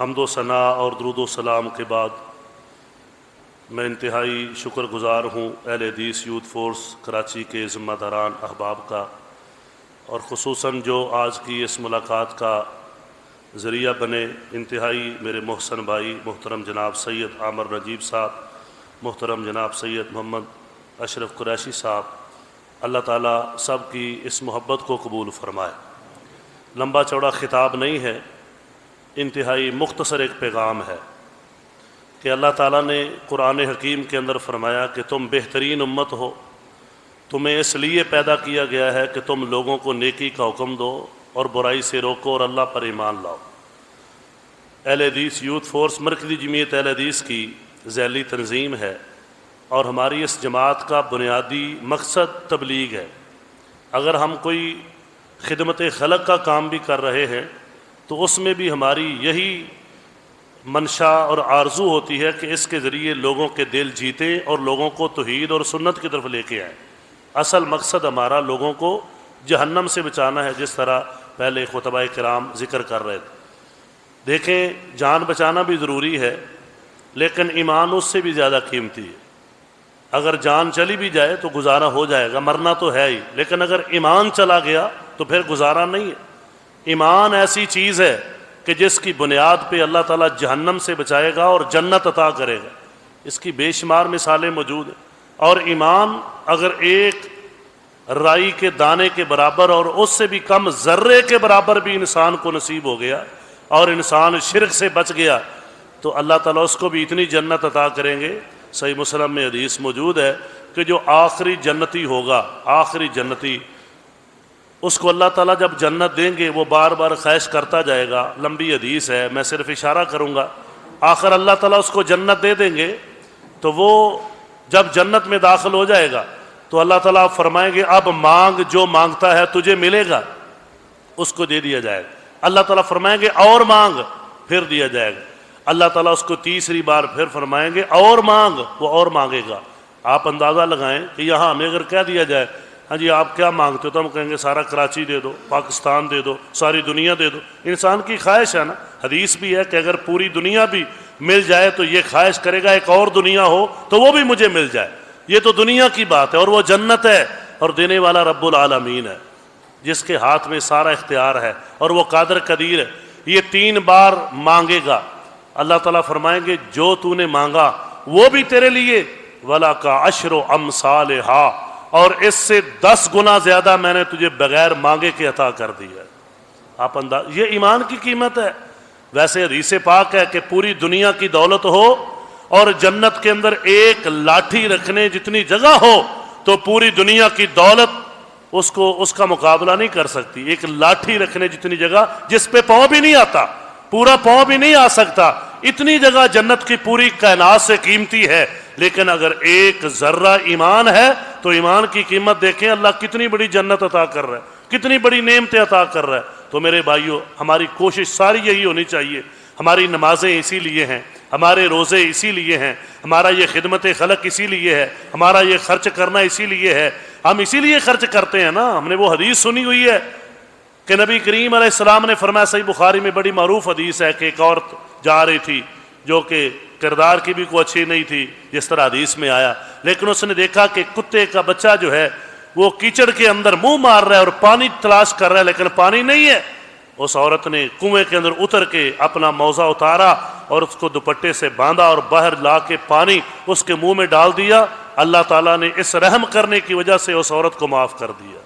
حمد و ثناء اور درود و سلام کے بعد میں انتہائی شکر گزار ہوں اہل حدیث یوتھ فورس کراچی کے ذمہ داران احباب کا، اور خصوصاً جو آج کی اس ملاقات کا ذریعہ بنے انتہائی میرے محسن بھائی محترم جناب سید عامر نجیب صاحب، محترم جناب سید محمد اشرف قریشی صاحب۔ اللہ تعالیٰ سب کی اس محبت کو قبول فرمائے۔ لمبا چوڑا خطاب نہیں ہے، انتہائی مختصر ایک پیغام ہے کہ اللہ تعالیٰ نے قرآن حکیم کے اندر فرمایا کہ تم بہترین امت ہو، تمہیں اس لیے پیدا کیا گیا ہے کہ تم لوگوں کو نیکی کا حکم دو اور برائی سے روکو اور اللہ پر ایمان لاؤ۔ اہل حدیث یوتھ فورس مرکزی جمعیت اہل حدیث کی ذیلی تنظیم ہے، اور ہماری اس جماعت کا بنیادی مقصد تبلیغ ہے۔ اگر ہم کوئی خدمت خلق کا کام بھی کر رہے ہیں تو اس میں بھی ہماری یہی منشا اور آرزو ہوتی ہے کہ اس کے ذریعے لوگوں کے دل جیتیں اور لوگوں کو توحید اور سنت کی طرف لے کے آئیں۔ اصل مقصد ہمارا لوگوں کو جہنم سے بچانا ہے، جس طرح پہلے خطبہ کرام ذکر کر رہے تھے۔ دیکھیں، جان بچانا بھی ضروری ہے، لیکن ایمان اس سے بھی زیادہ قیمتی ہے۔ اگر جان چلی بھی جائے تو گزارا ہو جائے گا، مرنا تو ہے ہی، لیکن اگر ایمان چلا گیا تو پھر گزارا نہیں ہے۔ ایمان ایسی چیز ہے کہ جس کی بنیاد پہ اللہ تعالیٰ جہنم سے بچائے گا اور جنت عطا کرے گا۔ اس کی بے شمار مثالیں موجود ہیں۔ اور ایمان اگر ایک رائی کے دانے کے برابر اور اس سے بھی کم ذرے کے برابر بھی انسان کو نصیب ہو گیا اور انسان شرک سے بچ گیا تو اللہ تعالیٰ اس کو بھی اتنی جنت عطا کریں گے۔ صحیح مسلم میں حدیث موجود ہے کہ جو آخری جنتی ہوگا، آخری جنتی، اس کو اللہ تعالیٰ جب جنت دیں گے وہ بار بار خواہش کرتا جائے گا۔ لمبی حدیث ہے، میں صرف اشارہ کروں گا۔ آخر اللہ تعالیٰ اس کو جنت دے دیں گے تو وہ جب جنت میں داخل ہو جائے گا تو اللہ تعالیٰ فرمائیں گے اب مانگ، جو مانگتا ہے تجھے ملے گا، اس کو دے دیا جائے گا۔ اللہ تعالیٰ فرمائیں گے اور مانگ، پھر دیا جائے گا۔ اللہ تعالیٰ اس کو تیسری بار پھر فرمائیں گے اور مانگ، وہ اور مانگے گا۔ آپ اندازہ لگائیں کہ یہاں ہمیں اگر کہہ دیا جائے ہاں جی آپ کیا مانگتے ہو، تو ہم کہیں گے سارا کراچی دے دو، پاکستان دے دو، ساری دنیا دے دو۔ انسان کی خواہش ہے نا، حدیث بھی ہے کہ اگر پوری دنیا بھی مل جائے تو یہ خواہش کرے گا ایک اور دنیا ہو تو وہ بھی مجھے مل جائے۔ یہ تو دنیا کی بات ہے، اور وہ جنت ہے اور دینے والا رب العالمین ہے، جس کے ہاتھ میں سارا اختیار ہے، اور وہ قادر قدیر ہے۔ یہ 3 بار مانگے گا۔ اللہ تعالیٰ فرمائیں گے جو تو نے مانگا وہ بھی تیرے لیے وَلَكَ عَشْرُ أَمْثَالِهَا، اور اس سے 10 گنا زیادہ میں نے تجھے بغیر مانگے کے عطا کر دیا ہے۔ آپ یہ ایمان کی قیمت ہے۔ ویسے حدیث پاک ہے کہ پوری دنیا کی دولت ہو اور جنت کے اندر ایک لاٹھی رکھنے جتنی جگہ ہو تو پوری دنیا کی دولت اس کا مقابلہ نہیں کر سکتی۔ ایک لاٹھی رکھنے جتنی جگہ، جس پہ پاؤں بھی نہیں آتا، پورا پاؤں بھی نہیں آ سکتا، اتنی جگہ جنت کی پوری کائنات سے قیمتی ہے۔ لیکن اگر ایک ذرہ ایمان ہے تو ایمان کی قیمت دیکھیں، اللہ کتنی بڑی جنت عطا کر رہا ہے، کتنی بڑی نعمتیں عطا کر رہا ہے۔ تو میرے بھائیو، ہماری کوشش ساری یہی ہونی چاہیے۔ ہماری نمازیں اسی لیے ہیں، ہمارے روزے اسی لیے ہیں، ہمارا یہ خدمت خلق اسی لیے ہے، ہمارا یہ خرچ کرنا اسی لیے ہے۔ ہم اسی لیے خرچ کرتے ہیں نا۔ ہم نے وہ حدیث سنی ہوئی ہے کہ نبی کریم علیہ السلام نے فرمایا، صحیح بخاری میں بڑی معروف حدیث ہے کہ ایک عورت جا رہی تھی جو کہ کردار کی بھی کوئی اچھی نہیں تھی، جس طرح حدیث میں آیا، لیکن اس نے دیکھا کہ کتے کا بچہ جو ہے وہ کیچڑ کے اندر منہ مار رہا ہے اور پانی تلاش کر رہا ہے، لیکن پانی نہیں ہے۔ اس عورت نے کنویں کے اندر اتر کے اپنا موزہ اتارا اور اس کو دوپٹے سے باندھا اور باہر لا کے پانی اس کے منہ میں ڈال دیا۔ اللہ تعالیٰ نے اس رحم کرنے کی وجہ سے اس عورت کو معاف کر دیا۔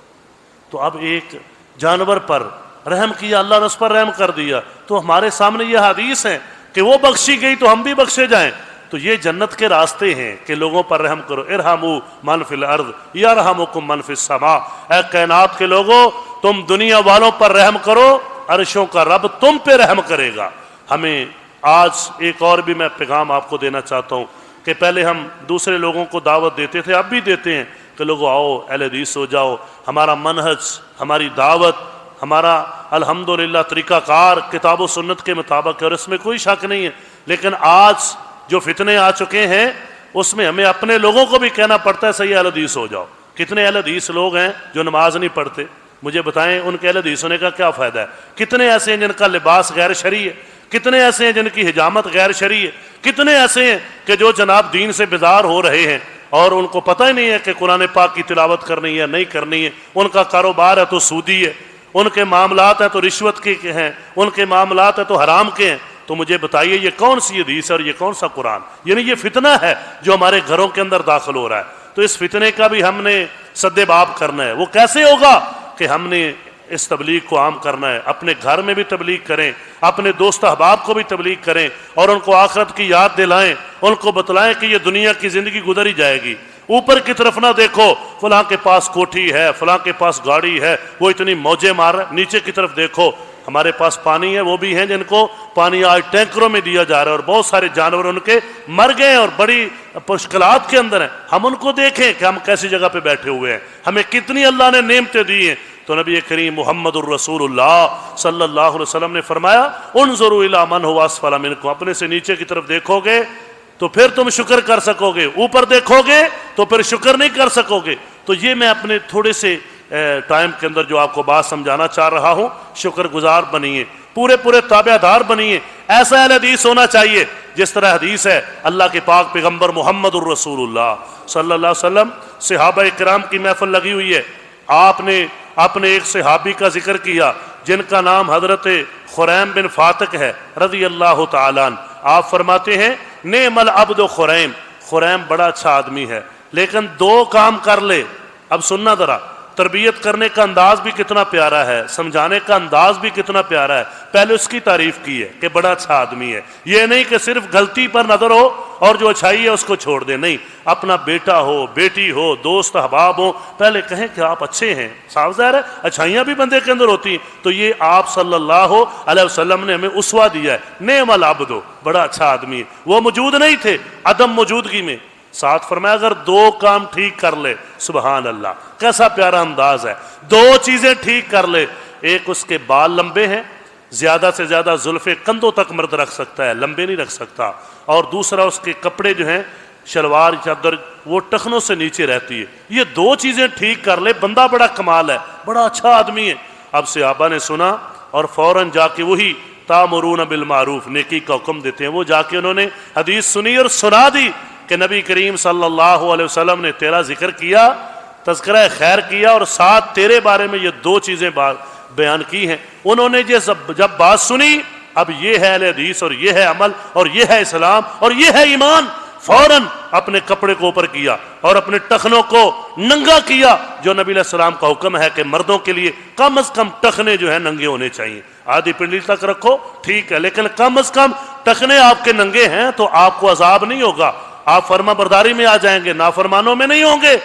تو اب ایک جانور پر رحم کیا، اللہ نے اس پر رحم کر دیا۔ تو ہمارے سامنے یہ حدیث ہے کہ وہ بخشی گئی تو ہم بھی بخشے جائیں۔ تو یہ جنت کے راستے ہیں کہ لوگوں پر رحم کرو۔ ارحموا من فی الارض یرحمکم من فی السماء، اے کائنات کے لوگوں تم دنیا والوں پر رحم کرو، عرشوں کا رب تم پہ رحم کرے گا۔ ہمیں آج ایک اور بھی میں پیغام آپ کو دینا چاہتا ہوں کہ پہلے ہم دوسرے لوگوں کو دعوت دیتے تھے، اب بھی دیتے ہیں کہ لوگوں آؤ اہل حدیث ہو جاؤ۔ ہمارا منہج، ہماری دعوت، ہمارا الحمدللہ طریقہ کار کتاب و سنت کے مطابق ہے، اور اس میں کوئی شک نہیں ہے۔ لیکن آج جو فتنے آ چکے ہیں اس میں ہمیں اپنے لوگوں کو بھی کہنا پڑتا ہے صحیح اہل حدیث ہو جاؤ۔ کتنے اہل حدیث لوگ ہیں جو نماز نہیں پڑھتے؟ مجھے بتائیں ان کے اہل حدیث ہونے کا کیا فائدہ ہے؟ کتنے ایسے ہیں جن کا لباس غیر شرعی ہے؟ کتنے ایسے ہیں جن کی حجامت غیر شرعی ہے، کتنے ایسے ہیں کہ جو جناب دین سے بیزار ہو رہے ہیں اور ان کو پتہ ہی نہیں ہے کہ قرآن پاک کی تلاوت کرنی ہے نہیں کرنی ہے، ان کا کاروبار ہے تو سودی ہے، ان کے معاملات ہیں تو رشوت کے ہیں، ان کے معاملات ہیں تو حرام کے ہیں۔ تو مجھے بتائیے یہ کون سی حدیث ہے اور یہ کون سا قرآن؟ یعنی یہ فتنہ ہے جو ہمارے گھروں کے اندر داخل ہو رہا ہے۔ تو اس فتنے کا بھی ہم نے سد باب کرنا ہے۔ وہ کیسے ہوگا کہ ہم نے اس تبلیغ کو عام کرنا ہے، اپنے گھر میں بھی تبلیغ کریں، اپنے دوست احباب کو بھی تبلیغ کریں اور ان کو آخرت کی یاد دلائیں، ان کو بتلائیں کہ یہ دنیا کی زندگی گزر ہی جائے گی۔ اوپر کی طرف نہ دیکھو فلاں کے پاس کوٹھی ہے، فلاں کے پاس گاڑی ہے، وہ اتنی موجیں مار رہا ہے۔ نیچے کی طرف دیکھو، ہمارے پاس پانی ہے، وہ بھی ہیں جن کو پانی آج ٹینکروں میں دیا جا رہا ہے اور بہت سارے جانور ان کے مر گئے اور بڑی مشکلات کے اندر ہیں۔ ہم ان کو دیکھیں کہ ہم کیسی جگہ پہ بیٹھے ہوئے ہیں، ہمیں کتنی اللہ نے نعمتیں دی ہیں۔ تو نبی کریم محمد الرسول اللہ صلی اللہ علیہ وسلم نے فرمایا انظروا الی من هو اسفل منکم، اپنے سے نیچے کی طرف دیکھو گے تو پھر تم شکر کر سکو گے، اوپر دیکھو گے تو پھر شکر نہیں کر سکو گے۔ تو یہ میں اپنے تھوڑے سے ٹائم کے اندر جو آپ کو بات سمجھانا چاہ رہا ہوں، شکر گزار بنیے، پورے تابع دار بنیے۔ ایسا اہل حدیث ہونا چاہیے جس طرح حدیث ہے اللہ کے پاک پیغمبر محمد الرسول اللہ صلی اللہ علیہ وسلم، صحابہ کرام کی محفل لگی ہوئی ہے، آپ نے اپنے ایک صحابی کا ذکر کیا جن کا نام حضرت خریم بن فاتق ہے رضی اللہ تعالیٰ عنہ۔ آپ فرماتے ہیں نعم العبد خریم، خریم بڑا اچھا آدمی ہے لیکن دو کام کر لے۔ اب سننا ذرا، تربیت کرنے کا انداز بھی کتنا پیارا ہے، سمجھانے کا انداز بھی کتنا پیارا ہے۔ پہلے اس کی تعریف کی ہے کہ بڑا اچھا آدمی ہے، یہ نہیں کہ صرف غلطی پر نظر ہو اور جو اچھائی ہے اس کو چھوڑ دے، نہیں، اپنا بیٹا ہو، بیٹی ہو، دوست احباب ہو، پہلے کہیں کہ آپ اچھے ہیں۔ صاف ظاہر ہے اچھائیاں بھی بندے کے اندر ہوتی ہیں، تو یہ آپ صلی اللہ علیہ وسلم نے ہمیں اسوہ دیا ہے۔ نعم العبد، بڑا اچھا آدمی ہے۔ وہ موجود نہیں تھے عدم موجودگی میں، ساتھ فرمایا اگر دو کام ٹھیک کر لے، سبحان اللہ کیسا پیارا انداز ہے، دو چیزیں ٹھیک کر لے۔ ایک اس کے بال لمبے ہیں، زیادہ سے زیادہ زلفیں کندھوں تک مرد رکھ سکتا ہے، لمبے نہیں رکھ سکتا، اور دوسرا اس کے کپڑے جو ہیں شلوار چادر وہ ٹخنوں سے نیچے رہتی ہے۔ یہ دو چیزیں ٹھیک کر لے، بندہ بڑا کمال ہے، بڑا اچھا آدمی ہے۔ اب صحابہ نے سنا اور فوراً جا کے وہی تامرون بالمعروف، نیکی کا حکم دیتے ہیں، وہ جا کے انہوں نے حدیث سنی اور سنا دی کہ نبی کریم صلی اللہ علیہ وسلم نے تیرا ذکر کیا، تذکرہ خیر کیا، اور ساتھ تیرے بارے میں یہ دو چیزیں بیان کی ہیں۔ انہوں نے جب بات سنی، اب یہ ہے اہل حدیث اور یہ ہے عمل اور یہ ہے اسلام اور یہ ہے ایمان، فوراً اپنے کپڑے کو اوپر کیا اور اپنے ٹخنوں کو ننگا کیا، جو نبی علیہ السلام کا حکم ہے کہ مردوں کے لیے کم از کم ٹخنے جو ہیں ننگے ہونے چاہیے۔ آدھی پنڈلی تک رکھو ٹھیک ہے، لیکن کم از کم ٹخنے آپ کے ننگے ہیں تو آپ کو عذاب نہیں ہوگا، آپ فرما برداری میں آ جائیں گے، نافرمانوں میں نہیں ہوں گے۔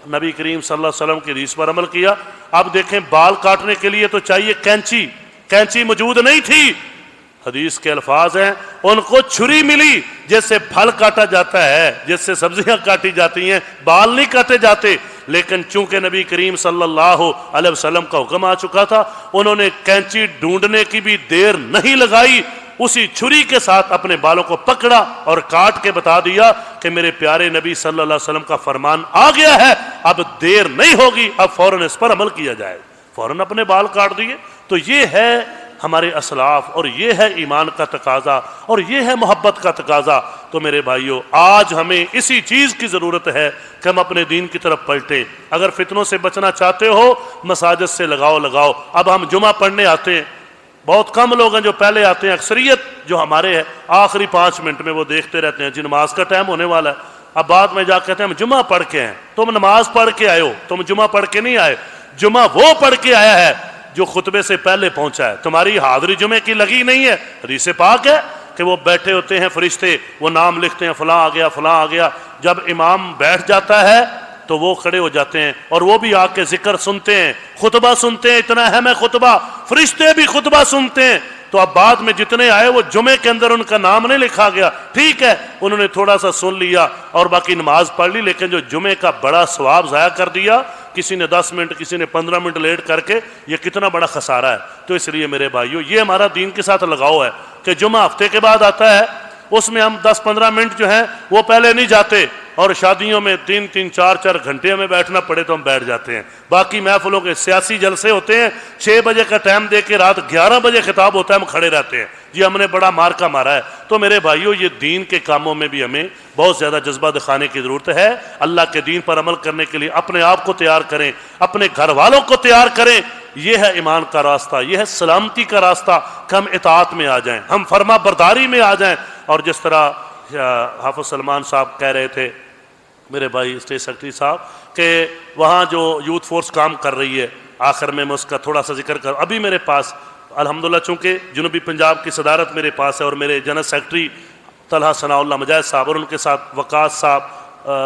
نبی کریم صلی اللہ علیہ وسلم کی حدیث پر عمل کیا۔ اب دیکھیں بال کاٹنے کے لیے تو چاہیے کینچی، کینچی موجود نہیں تھی۔ حدیث کے الفاظ ہیں ان کو چھری ملی جس سے پھل کاٹا جاتا ہے، جس سے سبزیاں کاٹی جاتی ہیں، بال نہیں کاٹے جاتے۔ لیکن چونکہ نبی کریم صلی اللہ علیہ وسلم کا حکم آ چکا تھا، انہوں نے کینچی ڈھونڈنے کی بھی دیر نہیں لگائی، اسی چھری کے ساتھ اپنے بالوں کو پکڑا اور کاٹ کے بتا دیا کہ میرے پیارے نبی صلی اللہ علیہ وسلم کا فرمان آ گیا ہے، اب دیر نہیں ہوگی، اب فوراً اس پر عمل کیا جائے۔ فوراً اپنے بال کاٹ دیے۔ تو یہ ہے ہمارے اسلاف، اور یہ ہے ایمان کا تقاضا، اور یہ ہے محبت کا تقاضا۔ تو میرے بھائیو، آج ہمیں اسی چیز کی ضرورت ہے کہ ہم اپنے دین کی طرف پلٹیں۔ اگر فتنوں سے بچنا چاہتے ہو، مساجد سے لگاؤ۔ اب ہم جمعہ پڑھنے آتے ہیں، بہت کم لوگ ہیں جو پہلے آتے ہیں، اکثریت جو ہمارے ہیں آخری 5 منٹ میں وہ دیکھتے رہتے ہیں جی نماز کا ٹائم ہونے والا ہے۔ اب بعد میں جا کہتے ہیں ہم جمعہ پڑھ کے ہیں۔ تم نماز پڑھ کے آئے ہو، تم جمعہ پڑھ کے نہیں آئے۔ جمعہ وہ پڑھ کے آیا ہے جو خطبے سے پہلے پہنچا ہے، تمہاری حاضری جمعے کی لگی نہیں ہے۔ حدیث پاک ہے کہ وہ بیٹھے ہوتے ہیں فرشتے، وہ نام لکھتے ہیں فلاں آ گیا فلاں آ گیا۔ جب امام بیٹھ جاتا ہے تو وہ کھڑے ہو جاتے ہیں اور وہ بھی آ کے ذکر سنتے ہیں، خطبہ سنتے ہیں، اتنا اہم ہے خطبہ، فرشتے بھی خطبہ سنتے ہیں۔ تو اب بعد میں جتنے آئے وہ جمعے کے اندر ان کا نام نہیں لکھا گیا، ٹھیک ہے انہوں نے تھوڑا سا سن لیا اور باقی نماز پڑھ لی، لیکن جو جمعے کا بڑا ثواب ضائع کر دیا، کسی نے 10 منٹ کسی نے 15 منٹ لیٹ کر کے، یہ کتنا بڑا خسارہ ہے۔ تو اس لیے میرے بھائیو، یہ ہمارا دین کے ساتھ لگاؤ ہے کہ جمعہ ہفتے کے بعد آتا ہے، اس میں ہم 10-15 منٹ جو ہیں وہ پہلے نہیں جاتے، اور شادیوں میں 3-3 4-4 گھنٹے ہمیں بیٹھنا پڑے تو ہم بیٹھ جاتے ہیں. باقی محفلوں کے سیاسی جلسے ہوتے ہیں 6 بجے کا ٹائم دے کے رات 11 بجے خطاب ہوتا ہے ہم کھڑے رہتے ہیں جی ہم نے بڑا مارکا مارا ہے. تو میرے بھائیوں یہ دین کے کاموں میں بھی ہمیں بہت زیادہ جذبہ دکھانے کی ضرورت ہے. اللہ کے دین پر عمل کرنے کے لیے اپنے آپ کو تیار کریں, اپنے گھر والوں کو تیار کریں. یہ ہے ایمان کا راستہ, یہ ہے سلامتی کا راستہ کہ ہم اطاعت میں آ جائیں, ہم فرما برداری میں آ جائیں. اور جس طرح حافظ سلمان صاحب کہہ رہے تھے میرے بھائی اسٹیٹ سیکرٹری صاحب کہ وہاں جو یوتھ فورس کام کر رہی ہے, آخر میں اس کا تھوڑا سا ذکر کروں. ابھی میرے پاس الحمدللہ چونکہ جنوبی پنجاب کی صدارت میرے پاس ہے اور میرے جنرل سیکرٹری طلحہ ثناء اللہ مجاہد صاحب اور ان کے ساتھ وقاص صاحب,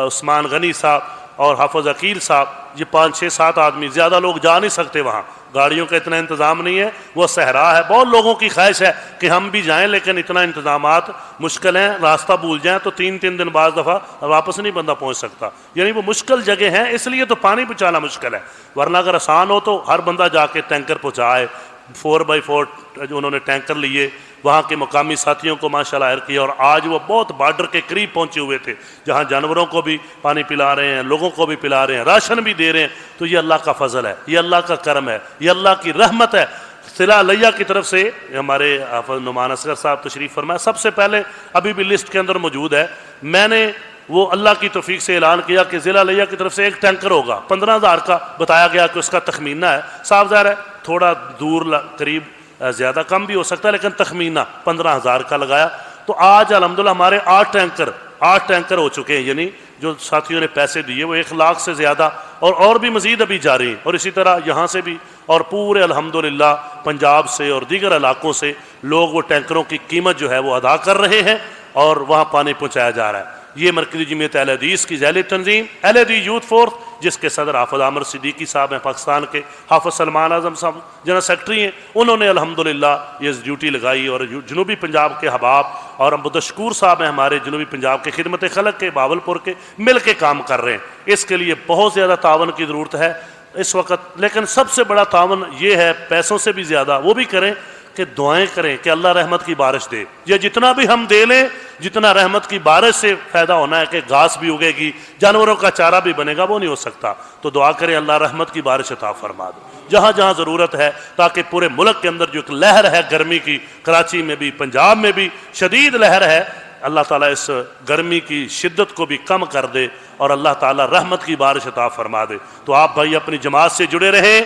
عثمان غنی صاحب اور حافظ عقیل صاحب, یہ 5-6-7 آدمی, زیادہ لوگ جا نہیں سکتے وہاں, گاڑیوں کا اتنا انتظام نہیں ہے, وہ صحرا ہے. بہت لوگوں کی خواہش ہے کہ ہم بھی جائیں لیکن اتنا انتظامات مشکل ہیں, راستہ بھول جائیں تو 3 دن بعض دفعہ واپس نہیں بندہ پہنچ سکتا. یعنی وہ مشکل جگہ ہیں, اس لیے تو پانی پہنچانا مشکل ہے. ورنہ اگر آسان ہو تو ہر بندہ جا کے ٹینکر پہنچائے. 4x4 جو انہوں نے ٹینکر لیے, وہاں کے مقامی ساتھیوں کو ماشاءاللہ ہائر کیا, اور آج وہ بہت بارڈر کے قریب پہنچے ہوئے تھے جہاں جانوروں کو بھی پانی پلا رہے ہیں, لوگوں کو بھی پلا رہے ہیں, راشن بھی دے رہے ہیں. تو یہ اللہ کا فضل ہے, یہ اللہ کا کرم ہے, یہ اللہ کی رحمت ہے. صلہ علیہ کی طرف سے ہمارے حافظ نعمان اصغر صاحب تشریف فرمایا, سب سے پہلے ابھی بھی لسٹ کے اندر موجود ہے, میں نے وہ اللہ کی توفیق سے اعلان کیا کہ ضلع علیہ کی طرف سے ایک ٹینکر ہوگا. 15,000 کا بتایا گیا کہ اس کا تخمینہ ہے, صاف ظاہر ہے تھوڑا دور قریب زیادہ کم بھی ہو سکتا ہے لیکن تخمینہ 15,000 کا لگایا. تو آج الحمدللہ ہمارے 8 ٹینکر ہو چکے ہیں, یعنی جو ساتھیوں نے پیسے دیے وہ 1 لاکھ سے زیادہ, اور بھی مزید ابھی جاری ہیں. اور اسی طرح یہاں سے بھی اور پورے الحمدللہ پنجاب سے اور دیگر علاقوں سے لوگ وہ ٹینکروں کی قیمت جو ہے وہ ادا کر رہے ہیں اور وہاں پانی پہنچایا جا رہا ہے. یہ مرکزی جمعیت اہل حدیث کی ذیلی تنظیم اہل حدیث یوتھ فورس, جس کے صدر حافظ عامر صدیقی صاحب ہیں پاکستان کے, حافظ سلمان اعظم صاحب جنرل سیکرٹری ہیں, انہوں نے الحمدللہ یہ ڈیوٹی لگائی. اور جنوبی پنجاب کے حباب اور مدشکور صاحب ہیں ہمارے جنوبی پنجاب کے خدمت خلق کے بہاولپور کے, مل کے کام کر رہے ہیں. اس کے لیے بہت زیادہ تعاون کی ضرورت ہے اس وقت, لیکن سب سے بڑا تعاون یہ ہے, پیسوں سے بھی زیادہ وہ بھی کریں کہ دعائیں کریں کہ اللہ رحمت کی بارش دے. یہ جتنا بھی ہم دے لیں, جتنا رحمت کی بارش سے فائدہ ہونا ہے کہ گھاس بھی اگے گی, جانوروں کا چارہ بھی بنے گا, وہ نہیں ہو سکتا. تو دعا کریں اللہ رحمت کی بارش عطا فرما دے جہاں جہاں ضرورت ہے, تاکہ پورے ملک کے اندر جو ایک لہر ہے گرمی کی, کراچی میں بھی پنجاب میں بھی شدید لہر ہے, اللہ تعالیٰ اس گرمی کی شدت کو بھی کم کر دے اور اللہ تعالیٰ رحمت کی بارش عطا فرما دے. تو آپ بھائی اپنی جماعت سے جڑے رہیں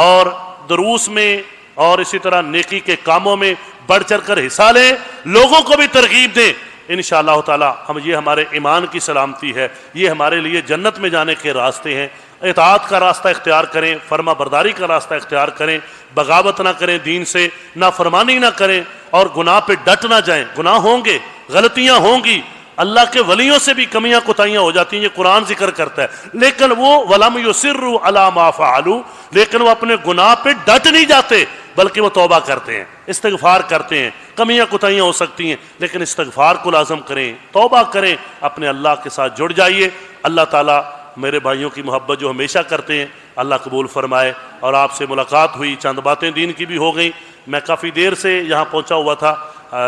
اور دروس میں اور اسی طرح نیکی کے کاموں میں بڑھ چڑھ کر حصہ لیں, لوگوں کو بھی ترغیب دیں. انشاءاللہ تعالی یہ ہمارے ایمان کی سلامتی ہے, یہ ہمارے لیے جنت میں جانے کے راستے ہیں. اطاعت کا راستہ اختیار کریں, فرما برداری کا راستہ اختیار کریں, بغاوت نہ کریں دین سے, نافرمانی نہ کریں, اور گناہ پہ ڈٹ نہ جائیں. گناہ ہوں گے, غلطیاں ہوں گی, اللہ کے ولیوں سے بھی کمیاں کوتاہیاں ہو جاتی ہیں, یہ قرآن ذکر کرتا ہے. لیکن وہ وَلَمْ يُصِرُّوا عَلَىٰ مَا فَعَلُوا, لیکن وہ اپنے گناہ پہ ڈٹ نہیں جاتے بلکہ وہ توبہ کرتے ہیں, استغفار کرتے ہیں. کمیاں کوتاہیاں ہو سکتی ہیں لیکن استغفار کو لازم کریں, توبہ کریں, اپنے اللہ کے ساتھ جڑ جائیے. اللہ تعالیٰ میرے بھائیوں کی محبت جو ہمیشہ کرتے ہیں اللہ قبول فرمائے. اور آپ سے ملاقات ہوئی, چند باتیں دین کی بھی ہو گئیں. میں کافی دیر سے یہاں پہنچا ہوا تھا,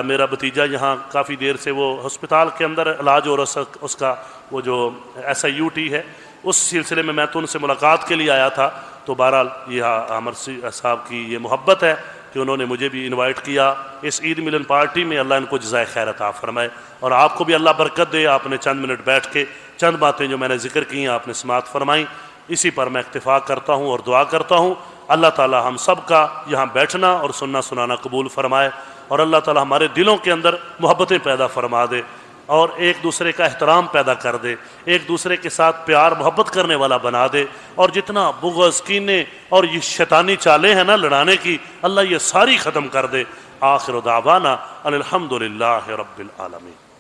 میرا بھتیجا یہاں کافی دیر سے وہ ہسپتال کے اندر علاج ہو رہا, اس کا وہ جو SIUT ہے, اس سلسلے میں تو ان سے ملاقات کے لیے آیا تھا. تو بہرحال یہ عامر صاحب کی یہ محبت ہے کہ انہوں نے مجھے بھی انوائٹ کیا اس عید ملن پارٹی میں. اللہ ان کو جزائے خیر عطا فرمائے اور آپ کو بھی اللہ برکت دے. آپ نے چند منٹ بیٹھ کے چند باتیں جو میں نے ذکر کی ہیں آپ نے سماعت فرمائیں, اسی پر میں اکتفا کرتا ہوں اور دعا کرتا ہوں اللہ تعالی ہم سب کا یہاں بیٹھنا اور سننا سنانا قبول فرمائے, اور اللہ تعالی ہمارے دلوں کے اندر محبتیں پیدا فرما دے اور ایک دوسرے کا احترام پیدا کر دے, ایک دوسرے کے ساتھ پیار محبت کرنے والا بنا دے. اور جتنا بغض, کینے اور یہ شیطانی چالیں ہیں نا لڑانے کی, اللہ یہ ساری ختم کر دے. آخر دعوانا ان الحمد للہ رب العالمین.